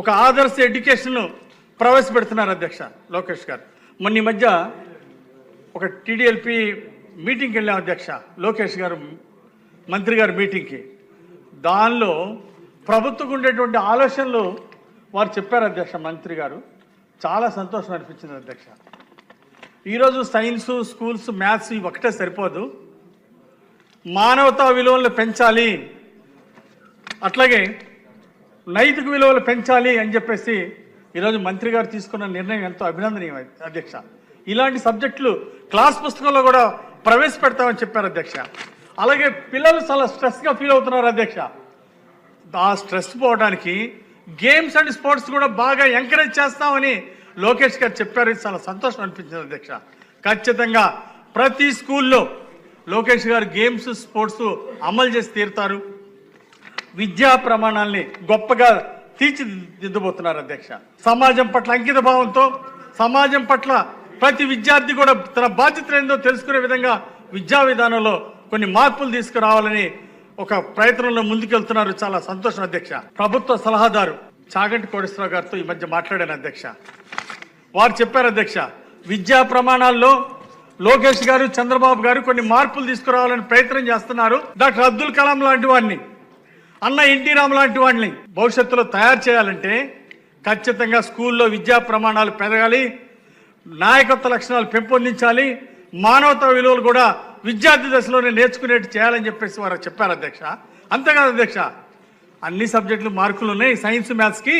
ఒక ఆదర్శ ఎడ్యుకేషన్ ప్రవేశపెడుతున్నారు అధ్యక్ష లోకేష్ గారు. మొన్న ఈ మధ్య ఒక టీడీఎల్పీ మీటింగ్కి వెళ్ళాం అధ్యక్ష, లోకేష్ గారు మంత్రి గారు మీటింగ్కి. దానిలో ప్రభుత్వం ఉండేటువంటి ఆలోచనలు వారు చెప్పారు అధ్యక్ష. మంత్రి గారు చాలా సంతోషం అనిపించింది అధ్యక్ష. ఈరోజు సైన్సు, స్కూల్స్, మ్యాథ్స్ ఇవి ఒకటే సరిపోదు, మానవతా విలువలను పెంచాలి, అట్లాగే నైతిక విలువలు పెంచాలి అని చెప్పేసి ఈరోజు మంత్రి గారు తీసుకున్న నిర్ణయం ఎంతో అభినందనీయం అధ్యక్ష. ఇలాంటి సబ్జెక్టులు క్లాస్ పుస్తకంలో కూడా ప్రవేశపెడతామని చెప్పారు అధ్యక్ష. అలాగే పిల్లలు చాలా స్ట్రెస్గా ఫీల్ అవుతున్నారు అధ్యక్ష. ఆ స్ట్రెస్ పోవడానికి గేమ్స్ అండ్ స్పోర్ట్స్ కూడా బాగా ఎంకరేజ్ చేస్తామని లోకేష్ గారు చెప్పారు. ఇది చాలా సంతోషం అనిపించింది అధ్యక్ష. ఖచ్చితంగా ప్రతి స్కూల్లో లోకేష్ గారు గేమ్స్, స్పోర్ట్స్ అమలు చేసి తీరుతారు. విద్యా ప్రమాణాలని గొప్పగా తీర్చిదిద్దబోతున్నారు అధ్యక్ష. సమాజం పట్ల అంకిత భావంతో, సమాజం పట్ల ప్రతి విద్యార్థి కూడా తన బాధ్యత ఏందో తెలుసుకునే విధంగా విద్యా విధానంలో కొన్ని మార్పులు తీసుకురావాలని ఒక ప్రయత్నంలో ముందుకెళ్తున్నారు. చాలా సంతోషం అధ్యక్ష. ప్రభుత్వ సలహాదారు చాగంటి కోటేశ్వరరావు గారితో ఈ మధ్య మాట్లాడాను అధ్యక్ష. వారు చెప్పారు అధ్యక్ష, విద్యా ప్రమాణాల్లో లోకేష్ గారు, చంద్రబాబు గారు కొన్ని మార్పులు తీసుకురావాలని ప్రయత్నం చేస్తున్నారు. డాక్టర్ అబ్దుల్ కలాం లాంటి వాడిని, అన్న ఎన్టీ రామ్ లాంటి వాడిని భవిష్యత్తులో తయారు చేయాలంటే ఖచ్చితంగా స్కూల్లో విద్యా ప్రమాణాలు పెరగాలి, నాయకత్వ లక్షణాలు పెంపొందించాలి, మానవతా విలువలు కూడా విద్యార్థి దశలోనే నేర్చుకునేట్టు చేయాలని చెప్పేసి వారు చెప్పారు అధ్యక్ష. అంతేకాదు అధ్యక్ష, అన్ని సబ్జెక్టులు మార్కులు ఉన్నాయి సైన్స్, మ్యాథ్స్కి.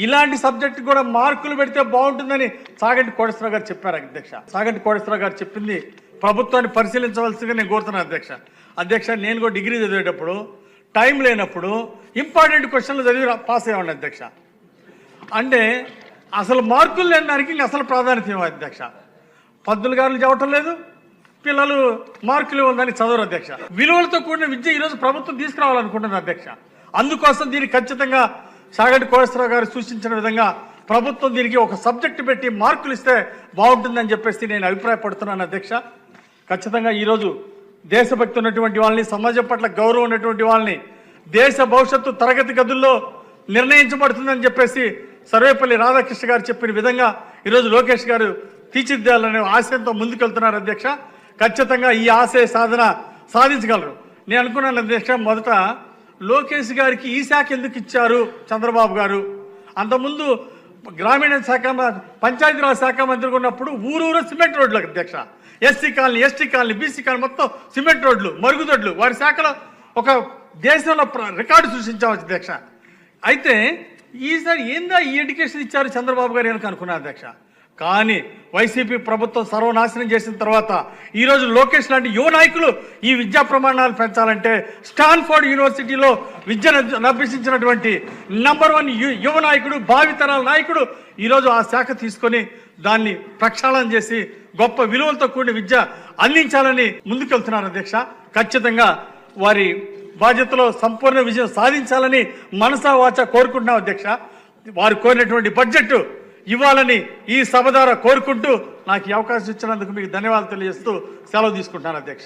ఇలాంటి సబ్జెక్టు కూడా మార్కులు పెడితే బాగుంటుందని చాగంటి కోటేశ్వరరావు గారు చెప్పారు అధ్యక్ష. చాగంటి కోటేశ్వరరావు గారు చెప్పింది ప్రభుత్వాన్ని పరిశీలించవలసిందిగా నేను కోరుతున్నాను అధ్యక్ష. నేను కూడా డిగ్రీ చదివేటప్పుడు టైం లేనప్పుడు ఇంపార్టెంట్ క్వశ్చన్లు చదివి పాస్ అయ్యేవాడిని అధ్యక్ష. అంటే అసలు మార్కులు లేని దానికి ఇంకా అసలు ప్రాధాన్యత ఇవ్వాలి అధ్యక్ష. పద్దులు గారులు చెప్పటం లేదు, పిల్లలు మార్కులు ఇవ్వడానికి చదవరు అధ్యక్ష. విలువలతో కూడిన విద్య ఈరోజు ప్రభుత్వం తీసుకురావాలనుకుంటుంది అధ్యక్ష. అందుకోసం దీనికి ఖచ్చితంగా చాగంటి కోటేశ్వరరావు గారు సూచించిన విధంగా ప్రభుత్వం దీనికి ఒక సబ్జెక్టు పెట్టి మార్కులు ఇస్తే బాగుంటుందని చెప్పేసి నేను అభిప్రాయపడుతున్నాను అధ్యక్ష. ఖచ్చితంగా ఈరోజు దేశభక్తి ఉన్నటువంటి వాళ్ళని, సమాజం పట్ల గౌరవం ఉన్నటువంటి వాళ్ళని, దేశ భవిష్యత్తు తరగతి గదుల్లో నిర్ణయించబడుతుందని చెప్పేసి సర్వేపల్లి రాధాకృష్ణ గారు చెప్పిన విధంగా ఈరోజు లోకేష్ గారు తీర్చిదిద్దాలనే ఆశయంతో ముందుకెళ్తున్నారు అధ్యక్ష. ఖచ్చితంగా ఈ ఆశయ సాధన సాధించగలరు. నేను అనుకున్నాను అధ్యక్ష, మొదట లోకేష్ గారికి ఈ శాఖ ఎందుకు ఇచ్చారు చంద్రబాబు గారు? అంతకుముందు గ్రామీణ శాఖ, పంచాయతీరాజ్ శాఖ మంత్రిగా ఉన్నప్పుడు ఊరూరు సిమెంట్ రోడ్లు అధ్యక్ష. SC colony, ST colony, BC colony మొత్తం సిమెంట్ రోడ్లు, మరుగుదొడ్లు. వారి శాఖలో ఒక దేశంలో రికార్డు సృష్టించాము అధ్యక్ష. అయితే ఈసారి ఏందా ఈ ఎడ్యుకేషన్ ఇచ్చారు చంద్రబాబు గారు వెనక అనుకున్నారు అధ్యక్ష. కానీ వైసీపీ ప్రభుత్వం సర్వనాశనం చేసిన తర్వాత ఈరోజు లోకేష్ లాంటి యువ నాయకులు ఈ విద్యా ప్రమాణాలు పెంచాలంటే స్టాన్ఫోర్డ్ యూనివర్సిటీలో విద్యను అభ్యసించినటువంటి నంబర్ 1 యువ నాయకుడు, భావితరాల నాయకుడు ఈరోజు ఆ శాఖ తీసుకొని దాన్ని ప్రక్షాళన చేసి గొప్ప విలువలతో కూడిన విద్య అందించాలని ముందుకెళ్తున్నారు అధ్యక్ష. ఖచ్చితంగా వారి బాధ్యతలో సంపూర్ణ విజయం సాధించాలని మనసా వాచా కోరుకుంటున్నాం అధ్యక్ష. వారు కోరినటువంటి బడ్జెట్ ఇవ్వాలని ఈ సభ ద్వారా కోరుకుంటూ నాకు ఈ అవకాశం ఇచ్చినందుకు మీకు ధన్యవాదాలు తెలియజేస్తూ సెలవు తీసుకుంటున్నాను అధ్యక్ష.